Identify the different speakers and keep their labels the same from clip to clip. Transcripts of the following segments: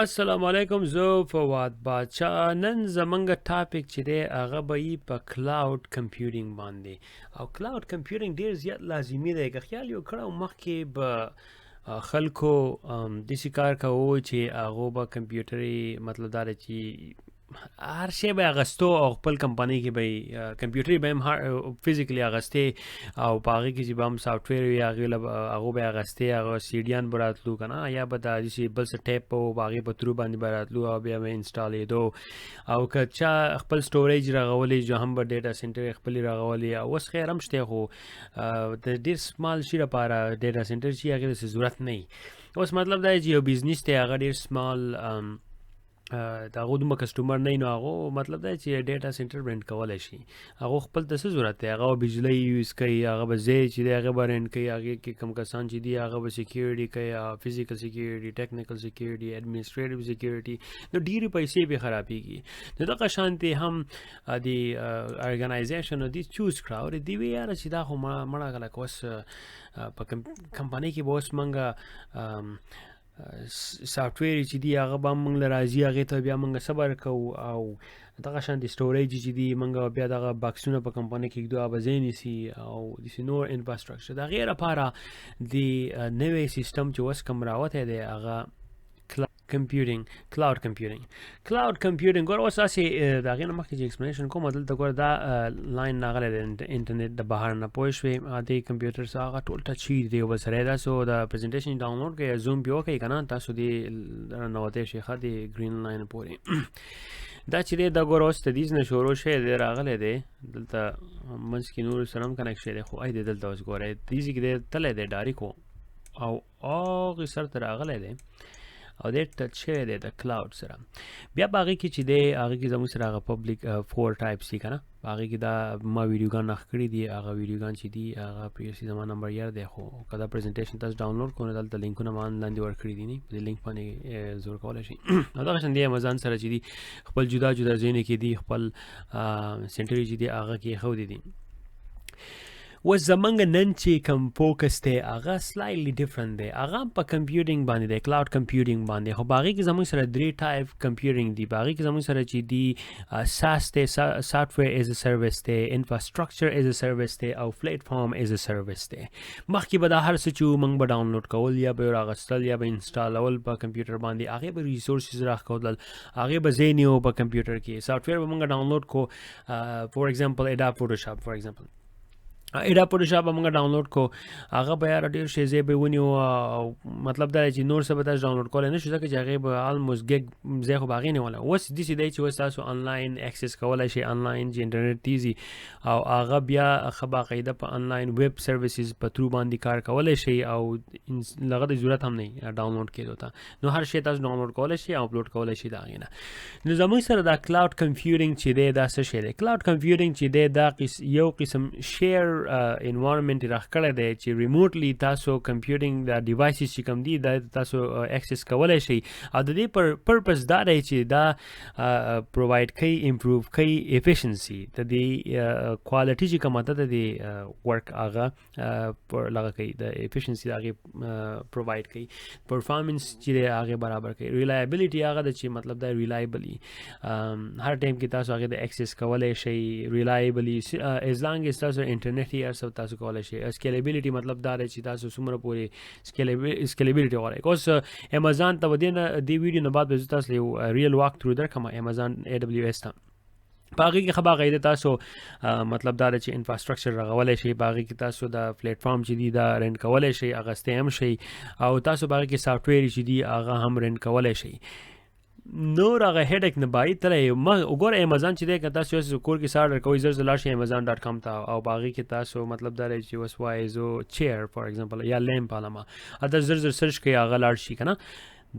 Speaker 1: السلام علیکم، زه فواد باچا. نن زمونږ ټاپک چې دی هغه به وي په کلاوډ کمپیوټینګ باندې. او کلاوډ کمپیوټینګ ډیر زیات لازمي دی. که خیال یو کړه مخکې به خلکو داسې کار کوو چې هغو به کمپیوټري مطلب دا دی چې هر شی به اغستو او خپل کمپنۍ کې به کمپیوټري به هم فزیکلی اغستې او په هغې کې چې به هم سافټویر وي هغو به یې اغستې، هغه سیډیان به راتلو که نه، یا به دا داسې بل څه ټیپ به و په هغې په ترو باندې به راتلو او بیا به انسټالېدو. او که چا خپل سټوریج رغولی جو هم به ډیټا سینټر یې خپلې رغولی. او اوس خیر هم شته، خو د ډېر سمال شي لپاره ډیټا سینټر چې هغې داسې ضرورت نه وي. اوس مطلب دا چې یو بزنس دی هغه ډېر سمال د هغو دومره کسټمر نه وي، نو هغو مطلب دا چې ډیټا سینټر رینټ کولی شي. هغو خپل ته څه ضرورت دی، هغه به بجلی یوز کوي، هغه به ځای چې دی هغه به رینټ کوي، هغې کې کم کسان چې دي هغه به سیکیورټي کوي، فزیکل سیکیورټي، ټیکنیکل سیکیورټي، ایډمنسټریټیو سیکیورټي، نو ډېرې پیسې به خرابېږي. نو دغه شانتې هم د ارګنایزیشن دوی چوز کړه او دوی ویې یاره چې دا خو مړه لکه اوس په کمپنۍ کې به اوس موږ سافټویر چې دی هغه به موږ له راځي، هغې ته بیا موږ صبر کوو. او دغه شانتې سټوریج چې دی موږ بیا دغه باکسونه په کمپنۍ کې ږدو، هغه به ځای نیسي او داسې نور انفراسترکچر. د هغې لپاره د نوی سیسټم چې اوس کوم راوتی دی هغه کلاوډ کمپیوټینګ. ګوره اوس هسې د هغې نه مخکې چې ایکسپلینیشن کوم دلته ګوره دا لاین راغلی دی انټرنیټ د بهر نه، پوه شوې. د کمپیوټر څخه هغه ټول ټچ شوي دی. یو بل سره تاسو د پرزنټیشن ډاونلوډ کړئ، زوم پې وکړئ که نه، تاسو دې راننوتی شئ ښه د ګرین لاین پورې. دا چې دی دا ګوره اوس تدیز نه شروع شوی دی، راغلی دی دلته منځ کې نورو سره هم کنیکټ شوی دی، خو ای دی دلته اوس ګوره تیزي کې دی تللی دی ډایرکټ او هغې سر ته راغلی دی او دی ټچ شوی دی د کلاوډ سره. بیا په هغې کې چې دی هغې کې زموږ سره هغه پبلیک 4 ټایپس دي که نه، په هغې کې دا ما ویډیوګان نښ کړي دي. هغه ویډیوګان چې دي هغه پریوسلی زما نمبر یاد دی، خو که دا پرزنټیشن تاسو ډاونلوډ کړو نو دلته لینکونه ما لاندې ورکړي دي، په دې لینک باندې زور کولی شئ. او دغه شان دی امازان سره چې دي خپل جدا جدا ځایونه کې دي، خپل سینټر چې دي هغه کې ایښودي دي. اوس زمونږ نن چې کوم فوکس دی هغه سلایټلی ډفرنټ دی، هغه هم په کمپیوټینګ باندې دی، کلاوډ کمپیوټینګ باندې. خو په هغې کې زموږ سره 3 ټایپ کمپیوټینګ دي. په هغې کې زموږ سره چې دي ساس دی، سافټویر ایز ا سروس دی، انفراسترکچر ایز ا سروس دی، او پلیټ فارم ایز ا سروس دی. مخکې به دا هر څه چې موږ به ډاونلوډ کول یا به راغستل یا به انسټالول په کمپیوټر باندې، هغې به ریسورسز راښکول، هغې به ځای نیو په کمپیوټر کې. سافټویر به موږ ډاونلوډ کو، فور ایگزامپل اډاب فوټوشاپ فور ایگزامپل اډاب فوټوشاپ به موږ ډاونلوډ کو، هغه به یاره ډېر شی ځای به ونیو. او مطلب دا دی چې نور څه به تاسو ډاونلوډ کولی نه شو، ځکه چې هغې به آلموسټ ګیګ ځای خو به هغې نیولی. اوس داسې دی چې اوس تاسو آنلاین اکسس کولی شئ، آنلاین چې انټرنیټ تیزي، او هغه بیا ښه باقاعده په آنلاین ویب سروسز په ترو باندې کار کولی شئ، او هغه د ضرورت هم نه وي ډاونلوډ کېدو ته. نو هر شی تاسو ډاونلوډ کولی شئ او اپلوډ کولی شئ د هغې نه. نو زموږ سره دا کلاوډ کمپیوټینګ چې دی دا څه شی دی؟ کلاوډ کمپیوټینګ چې دی دا یو قسم شیر انوایرمنټ راښکړی دی چې ریموټلی تاسو کمپیوټینګ دا ډیوایسز چې کوم دي دا تاسو اکسس کولی شئ. او د دې پرپز دا دی چې دا پرووایډ کوي، امپروو کوي ایفیشنسي، د دې کوالټي چې کومه ده د دې ورک هغه لغه کوي، د ایفیشنسي هغې پرووایډ کوي، پرفارمنس چې دی هغې برابر کوي، ریلایبلیټي هغه ده چې مطلب دا ریلایبلی هر ټایم کې تاسو هغې د اکسس کولی شئ ریلایبلی ایز لانګ ایز تاسو انټرنیټ یې هر څه تاسو کولی شئ. سکیلیبلیټي مطلب دا دی چې تاسو څومره پورې سکیلیبلیټي غواړئ. اوس امازان ته به دې ویډیو نه بعد به زه تاسو یو ریل واک تھرو درکړم امازان AWS ته. په هغې کې ښه باقاعده تاسو مطلب دا دی چې انفراسترکچر رغولی شئ، په هغې کې تاسو د پلیټ فارم چې دي دا رینټ کولی شئ، اغستی هم شئ، او تاسو په هغې کې سافټویر چې دي هغه هم رینټ کولی شئ. نور هغه هیډک نه باید تللی. وګوره امازان چې دی که تاسو اوس کور کې څه آرډر کوئ زر لاړ شئ amazon.com ته، او په هغې کې تاسو مطلب دا دی چې اوس وایي زه چیر فار ایگزامپل یا لیمپ عالمه تاسو زر سرچ کوئ هغه لاړ شي که نه.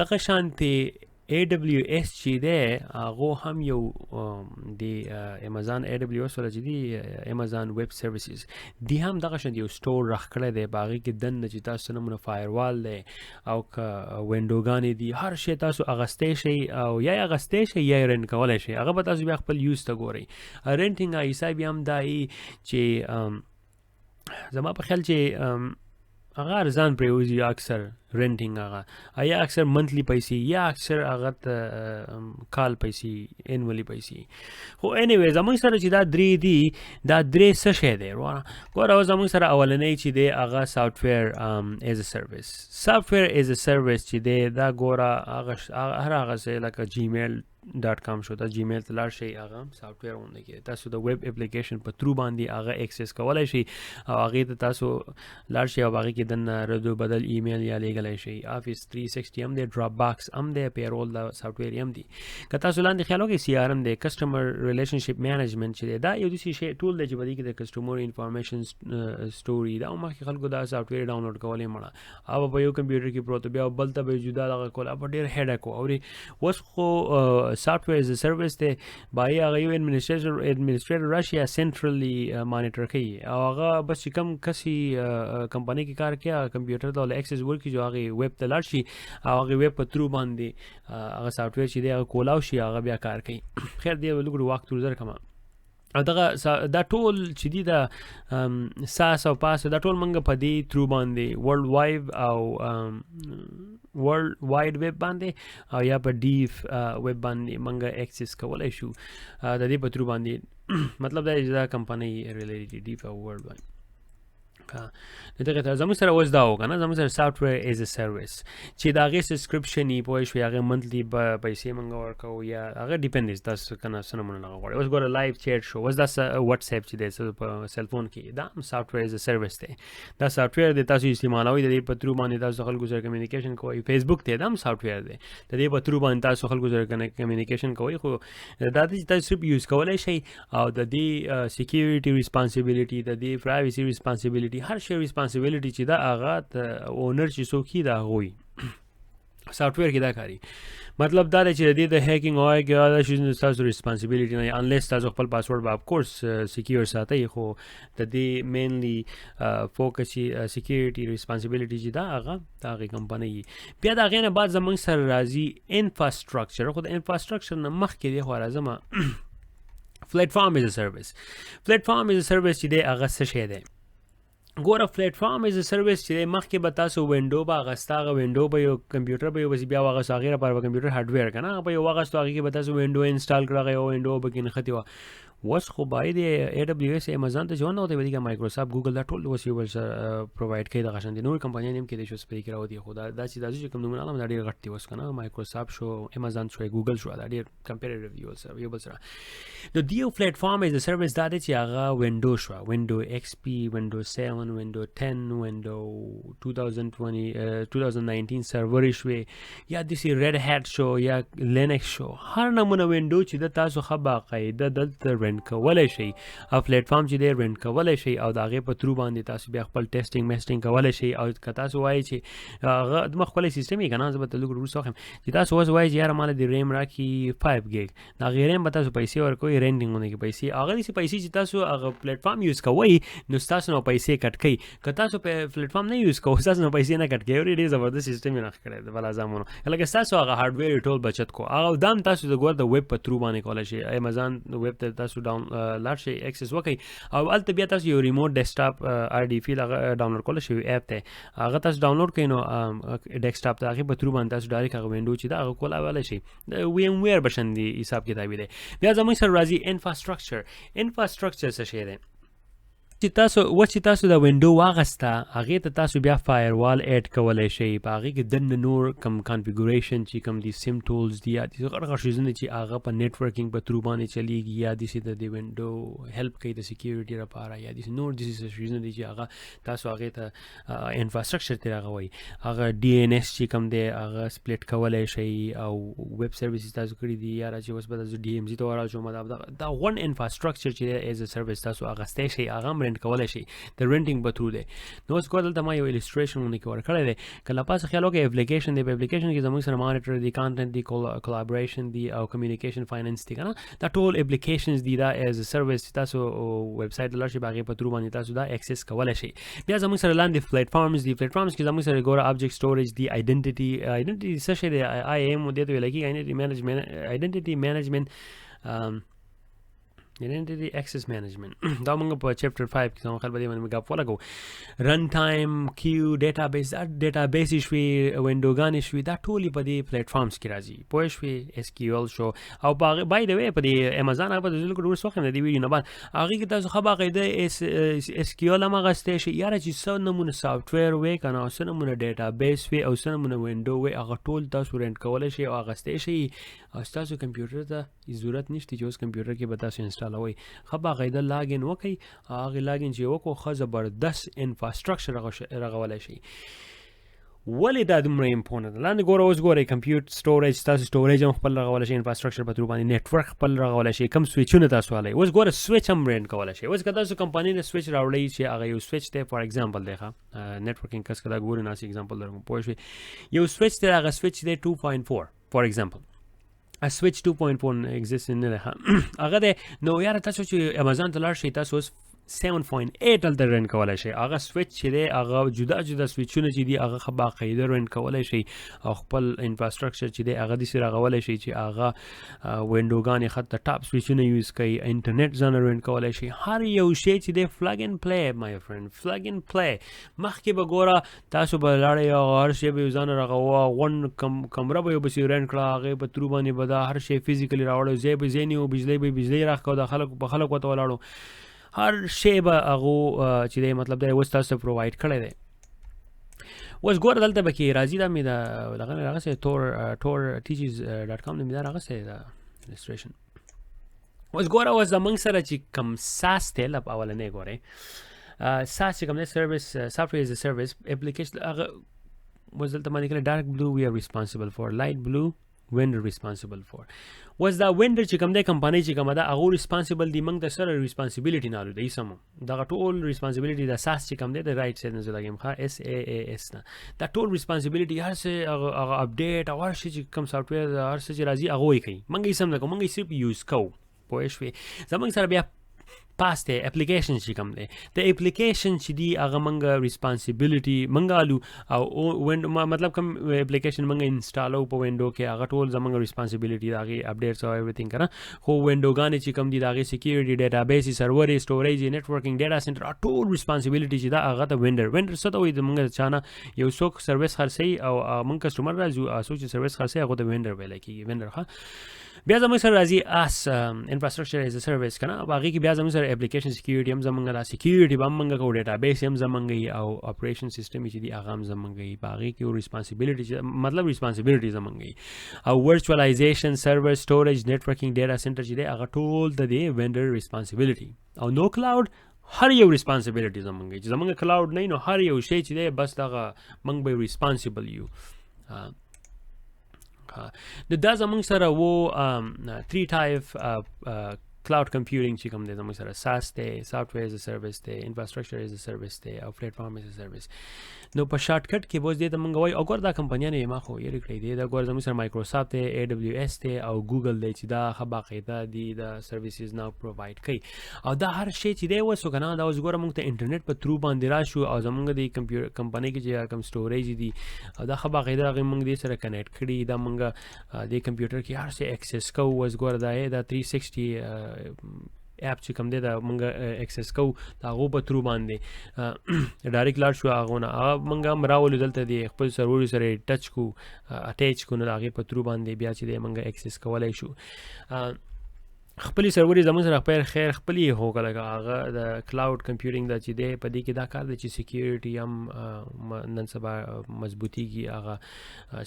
Speaker 1: دغه شانتې AWS چې دی هغو هم یو د امازان AWS والا چې دي امازان ویب سروسز دی هم دغه شان یو سټور راښکړی دی، په هغې کې دننه چې تاسو نمونه فایروال دی او که وینډوګانې دي هر شی تاسو اغستی شئ، او یا یې اغستی شئ یا یې رینټ کولی شئ. هغه به تاسو بیا خپل یوز ته ګورئ. رینټینګ حساب یې هم دا چې زما په خیال چې هغه ارزان پریوزي اکثر رینټینګ هغه یا اکثر منثلی پیسې یا اکثر هغه کال پیسې انولی پیسې خو انیویز زموږ سره چې دا درې دي دا درې څه شی دی ګوره اوس زموږ سره اولنی چې دی هغه سافټویر ایز ا سروس سافټویر ایز ا سروس چې دی دا ګوره هغه هر هغه څه لکه gmail.com شو دا جیمیل ته لاړ شئ هغه سافټویر غوندې کې تاسو د ویب اپلیکیشن په تھرو باندې هغه ایکسس کولی شئ او هغې ته تاسو لاړ شئ او هغې کې دننه رد و بدل ایمیل یا لیږلی شئ آفس 360 هم دی ډراپ باکس هم دی پیرول د سافټویر هم دی که تاسو لاندې خیال وکړئ سی آر ام دی کسټمر ریلیشنشپ مینجمنټ چې دی دا یو داسې شی ټول دی چې په دې کې د کسټمر انفارمیشن سټوري دا مخکې خلکو دا سافټویر ډاونلوډ کولی مړه او په یو کمپیوټر کې پروت بیا بل ته به جدا دغه کول په ډېر هیډک و اورې اوس خو سافټویر ایز ا سروس دی بای هغه یو ایڈمنسټریټر راشي یا سنټرلی مانیټر کوي او هغه بس چې کوم کسي کمپنۍ کې کار کوي کمپیوټر ته ایکسس ورکړي جو هغه ویب ته لاړ شي او هغه ویب په تھرو باندې هغه سافټویر چې دی هغه کولاو شي هغه بیا کار کوي خیر دی لږ وخت ورزر کما او دغه دا ټول چې دی دا ساس او پاس دا ټول منګه په دې تھرو باندې ورلد وایډ او ورلد وایډ ویب باندې او یا په ډیف ویب باندې منګه ایکسس کولای شو د دې په تھرو باندې مطلب دا چې دا کمپنۍ ریلیټډ ډیف او ورلد وایډ دغه ته زموږ سره اوس دا وکنه زموږ سره سافټویر ایز ا سروس چې دا غي سبسکرپشن ای پوه شو هغه منثلی پیسې منګه ورکو یا هغه ډیپندنس تاسو کنه سنمونه نه غواړي اوس ګوره لایو چیټ شو اوس دا واتس اپ چې د په سیل فون کې دا سافټویر ایز ا سروس دی دا سافټویر د تاسو استعمالوي د په تھرو باندې تاسو خلکو سره کمیونیکیشن کوئ فیسبوک ته دا سافټویر دی د دې په تھرو باندې تاسو خلکو سره کمیونیکیشن کوئ خو دا چې تاسو صرف یوز کولای شئ او د دې سکیورټي ریسپانسیبিলিټي د دې پرایویسی ریسپانسیبিলিټي هر شی ریسپانسیبিলিټي چې دا هغه اونر چې څوک دا وي سافټویر کې دا کاری مطلب دا دی چې د هیکینګ او دا شي تاسو ریسپانسیبিলিټي نه انلیس تاسو خپل پاسورډ به اف کورس سکیور ساتي خو د دې مینلی فوکس سکیورټي ریسپانسیبিলিټي چې دا هغه کمپنۍ بیا دا غینه بعد زمونږ سره راځي انفراستراکچر خو د انفراستراکچر نه مخکې دی خو راځم پلیټفارم ایز ا سروس پلیټفارم ایز ا سروس چې دی هغه څه شی دی ګوره پلیټفارم ایز ا سروس چې مخکې به تاسو وینډو به اغستاغه وینډو به یو کمپیوټر به یو بیا واغه صغیره پر کمپیوټر هارډویر کنه به یو واغه ستو هغه کې به تاسو وینډو انسټال کړئ او وینډو به کې نختی و وس خو باید ای ډبلیو ایس امازون ته ځونه او د ویډیو مایکروسافټ ګوګل دا ټول وسیو بل پروواید کوي د غشن دي نور کمپنیان هم کې د شو سپیکر او دی خو دا چې کوم نمونه علم دا ډیر غټ دی وس کنه مایکروسافټ شو امازون شو ګوګل شو دا ډیر کمپیریټیو یو بل سره د دیو پلیټفارم ایز ا سروس دا چې هغه وینډو شو وینډو ایکس پی وینډو 7 وینډو 10 وینډو 2019 سرور شو یا د سی ریډ هات شو یا لینکس شو هر نمونه وینډو چې د تاسو خبا قاعده دلته کولای شي او پلیټفارم چې دی رنټ کولای شي او دا غي په تھرو باندې تاسو بیا خپل ټیسټینګ میسټینګ کولای شي او که تاسو وایي چې هغه د مخکله سیستم یې کنه زه به تلګ روسو خم چې تاسو وایي چې یاره مال دی ریم راکی 5 گیگ دا غیرم به تاسو پیسې ورکوي رینټینګ ونه کې پیسې هغه دې پیسې چې تاسو هغه پلیټفارم یوز کوئ نو تاسو نو پیسې کټ کړئ که تاسو په پلیټفارم نه یوز کوئ تاسو نو پیسې نه کټ کړئ ډېر زبردست سیستم یې نه کړی د بل ازمونو لکه تاسو هغه هارډویر ټول بچت کو هغه دام تاسو د ګور د ویب په تھرو باندې کولای شي امازون ویب ته تاسو ډاون لاړ شي ایکسس وکړئ او الته بیا تاسو یو ریموټ ډیسکټاپ آر ډی فیل هغه ډاونلوډ کول شي اپ ته هغه تاسو ډاونلوډ کړئ نو ډیسکټاپ ته هغه په تھرو باندې تاسو ډایرکټ هغه وینډو چې دا هغه کول اوله شي ویم ویر بشندي حساب کتابي دی بیا زموږ سره راځي انفراستراکچر څه شی دی چې تاسو د وینډو واغسته هغه ته تاسو بیا فایروال اډ کولای شئ په هغه کې د نور کم کنفیګوریشن چې کم دي سیم ټولز دي یا د هغه شیزونه چې هغه په نتورکینګ په تھرو باندې چلیږي یا د وینډو هیلپ کوي د سکیورټي لپاره یا د نور د شیزونه دي چې هغه تاسو هغه ته انفراستراکچر ته راغوي هغه ډي ان اس چې کم دی هغه سپلیټ کولای شئ او ویب سرویسز تاسو کړی دي یا چې اوس به د ډي ام زی ته وراشو دا ون انفراستراکچر چې ایز ا سرویس تاسو هغه ستې شي هغه کولای شي د رنټینګ په تھرو دی نو اوس ګورل ته ما یو الستریشن ونه کې ورکړی دی کله پاسه خیال وکړئ اپلیکیشن دی په اپلیکیشن کې زموږ سره مانیټر دی کانټنټ دی کولابوریشن دی او کمیونیکیشن فاینانس دی کنه دا ټول اپلیکیشنز دی دا ایز ا سرویس تاسو ویب سټ لارشي باغې په تھرو باندې تاسو دا ایکسس کولای شي بیا زموږ سره لاندې پلیټفارمز دی پلیټفارمز کې زموږ سره ګوره ابجیکټ سټوریج دی آیډنټیټي څه شي دی آی ایم د دې ویل کې آیډنټیټي مینجمنت identity access management دا موږ په چپټر 5 کې څنګه خپل باندې غاپ ولګو رن ټایم کیو ډیټابیس ډیټابیس شوي وینډوګان شوي دا ټول په دې پلیټ فارمز کې راځي پوه شوي اس کیو ال شو او بای د وی په دې امازون په دې لکه ډور څوک نه دی ویډیو نه بعد هغه کې تاسو خبره قاعده اس کیو ال ما غسته شي یاره چې څو نمونه سافټویر وی کنه څو نمونه ډیټابیس وی او څو نمونه وینډو وی هغه ټول تاسو رنټ کولای شي او غسته شي او تاسو کمپیوټر ته ضرورت نشته چې اوس کمپیوټر کې به تاسو انسټالوي خو باقاعده لاګین وکړئ هغه لاګین چې وکړو خو زبردست انفراستراکچر رغولای شي ولې دا دومره امپورټنت ده لاندې ګوره اوس ګورئ کمپیوټ سټوریج تاسو سټوریج هم خپل رغولی شي انفراستراکچر په تر باندې نیټورک خپل رغولی شي کم سویچونه تاسو والی اوس ګوره سویچ هم رینټ کولی شي اوس که تاسو کمپنۍ نه سویچ راوړئ چې هغه یو سویچ دی فار ایگزامپل دی ښه نیټورکینګ کس که دا ګوري ناسې ایگزامپل درکوم پوه شوې یو سویچ دی هغه سویچ دی 2.4 فار ایگزامپل سویچ 2.4 ایگزیسټ نه ده هغه دی نو یاره تاسو چې امازون ته لاړ شئ تاسو اوس 7.8 هلته رن کولی شي هغه سویچ چې دی هغه جدا جدا سویچونه چې دي هغه ښه باقاعده رن کولی شي او خپل انفراستراکچر چې دی هغه داسې رغولی شي چې هغه وینډوګانې خط ټاپ سویچونه یوز کوي انټرنیټ ځان رن کولی شي هر یو شی چې دی فلګ ان پلی مای فرند فلګ ان پلی مخکې به ګوره تاسو به لاړئ او هر شی به یو ځان رغوه غونډ کمره به یو بسې رن کړه هغې په ترو باندې به دا هر شی فزیکلي راوړی ځای به ځای نیو بجلۍ به بجلۍ راښکو د خلک په خلک ورته ولاړو هر شی به هغو چې دی مطلب دی اوس تاسو پرووایډ کړی دی اوس ګوره دلته به کې راځي دا مې د دغه نه راغسې تور ټیچز ډاټ کام نه مې دا راغسې د رجسټریشن اوس ګوره اوس زموږ سره چې کوم ساس دی لپ اولنی ګورئ ساس چې کوم دی سروس سافټویر ایز ا سروس اپلیکیشن هغه اوس دلته باندې کړی ډارک بلو وی آر ریسپانسبل فور لایټ بلو وینډر ریسپانسبل فور اوس دا وینډر چې کوم دی کمپنۍ چې کومه ده هغو ریسپانسبل دي موږ د سره ریسپانسبیلیټي نه لرو دی سمو دغه ټول ریسپانسبیلیټي د ساس چې کوم دی د رایټ سایډ نه زه لګیم ښه اس ای ای اس نه دا ټول ریسپانسبیلیټي هر څه هغه اپډیټ او هر شی چې کوم سافټویر هر څه چې راځي هغه یې کوي موږ یې سم نه کوو موږ یې صرف یوز کوو پوه شوې زموږ سره بیا پاس دی اپلیکیشن چې کوم دی د اپلیکیشن چې دی هغه موږ ریسپانسبیلیټي موږ الو او مطلب کوم اپلیکیشن موږ انسټالو په وینډو کې هغه ټول زموږ ریسپانسبیلیټي د هغې اپډیټس او ایوریثینګ که نه خو وینډوګانې چې کوم دي د هغې سیکیورټي ډیټابیس سرور سټوریج نیټورکینګ ډیټا سینټر ټول ریسپانسبیلیټي چې ده هغه ته وینډر څه ته وایي زموږ د چا نه یو څوک سروس خرڅوي او موږ کسټمر راځو څوک چې سروس خرڅوي هغو ته وینډر ویلی کېږي وینډر ښه بیا زموږ سره راځي اس انفراستراکچر ایز ا سروس که نه په هغې کې بیا زموږ سره اپلیکیشن سیکیورټي هم زموږ دا سیکیورټي به هم موږ کوو ډیټابیس هم زموږ وي او اپریشن سیسټم چې دي هغه هم زموږ وي په هغې کې ریسپانسبیلیټي مطلب ریسپانسبیلیټي زموږ وي او ورچوالایزیشن سرور سټوریج نیټورکینګ ډیټا سینټر چې دی هغه ټول د دې وینډر ریسپانسبیلیټي او نو کلاوډ هر یو ریسپانسبیلیټي زموږ وي چې زموږ کلاوډ نه نو هر یو شی چې دی بس دغه موږ به ریسپانسبل یو دا زموږ سره و 3 ټایپ کلاوډ کمپیوټینګ چې کوم دی زموږ سره ساس دی سافټویر ایز ا سروس دی انفراستراکچر ایز ا سروس دی او پلیټفارم ایز ا سروس نو په شارټ کټ کې به اوس دې ته موږ وایو او ګوره دا کمپنیانې ما خو یېرې کړی دی دا ګوره زموږ سره مایکروسافټ دی ای ډبلیو ایس دی او ګوګل دی چې دا ښه باقاعده دي د سروسز نه پرووایډ کوي او دا هر شی چې دی اوس که نه دا اوس ګوره موږ ته انټرنیټ په ترو باندې راشو او زموږ د کمپنۍ کې چې کوم سټوریج دي او دا ښه باقاعده هغې موږ دې سره کنیکټ کړي دا موږ دې کمپیوټر کې هر څه اکسس کوو اوس ګوره دا 360 اپ چې کوم دی دا موږ اکسس کوو د هغو په ترو باندې ډایرکټ لاړ شو هغو نه هغه موږ هم راولو دلته د خپل سرور سره ټچ کو اټیچ کو نو د هغې په ترو باندې بیا چې دی موږ اکسس کولی شو خپلې سرورې زموږ سره خیر خپلې یې هو لکه هغه د کلاوډ کمپیوټینګ دا چې دی په دې کې دا کار دی چې سیکیورټي هم نن سبا مضبوطیږي هغه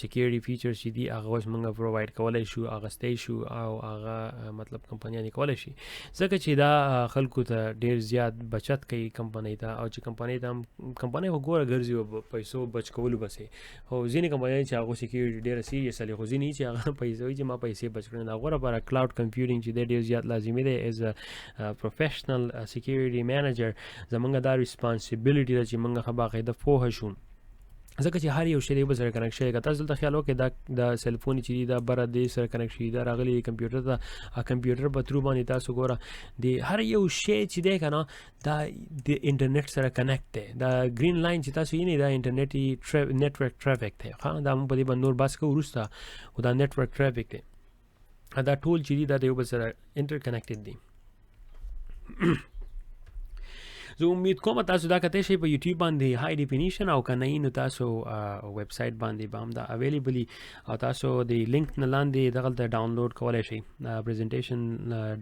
Speaker 1: سیکیورټي فیچرز چې دي هغه اوس موږ پرووایډ کولی شو اخیستی شو او هغه مطلب کمپنیانې کولی شي ځکه چې دا خلکو ته ډېر زیات بچت کوي کمپنۍ ته او چې کمپنۍ ته هم کمپنۍ خو ګوره ګرځي پیسو بچ کولو بسې خو ځینې کمپنیانې چې هغو سیکیورټي ډېره سیریس لري خو ځینې چې هغه پیسې وایي چې ما پیسې بچ کړي د هغو لپاره کلاوډ کمپیوټینګ چې دی ډېر زیات لازمي دی ایز ا پروفیشنل سیکیورټي مینیجر زموږ دا ریسپانسبیلیټي ده چې موږ ښه باقاعده پوهه شو ځکه چې هر یو شی دی به سره کنیکټ شوی که تاسو دلته خیال وکړئ دا سیلفون چې دي دا بره دې سره کنیکټ شوي دا راغلی کمپیوټر ته کمپیوټر په ترو باندې تاسو ګوره د هر یو شی چې دی که نه دا د انټرنیټ سره کنیکټ دی دا ګرین لاین چې تاسو وینئ دا انټرنیټي نیټورک ټرافیک دی ښه دا موږ په دې باندې نور بحث کوو وروسته خو دا نیټورک ټرافیک دی دا ټول چې دي دا د یو بل سره انټر کنیکټډ دي زه امید کوم تاسو دا کته شي په یوټیوب باندې های ډیفینیشن او کنه نو تاسو ویب سټ باندې به هم دا اویلیبلی او تاسو د لینک نه لاندې دغه ډاونلوډ کولای شئ پریزنټیشن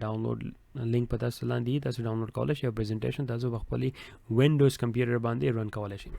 Speaker 1: ډاونلوډ لینک په تاسو لاندې تاسو ډاونلوډ کولای شئ او پریزنټیشن تاسو په خپل وینډوز کمپیوټر باندې رن کولای شئ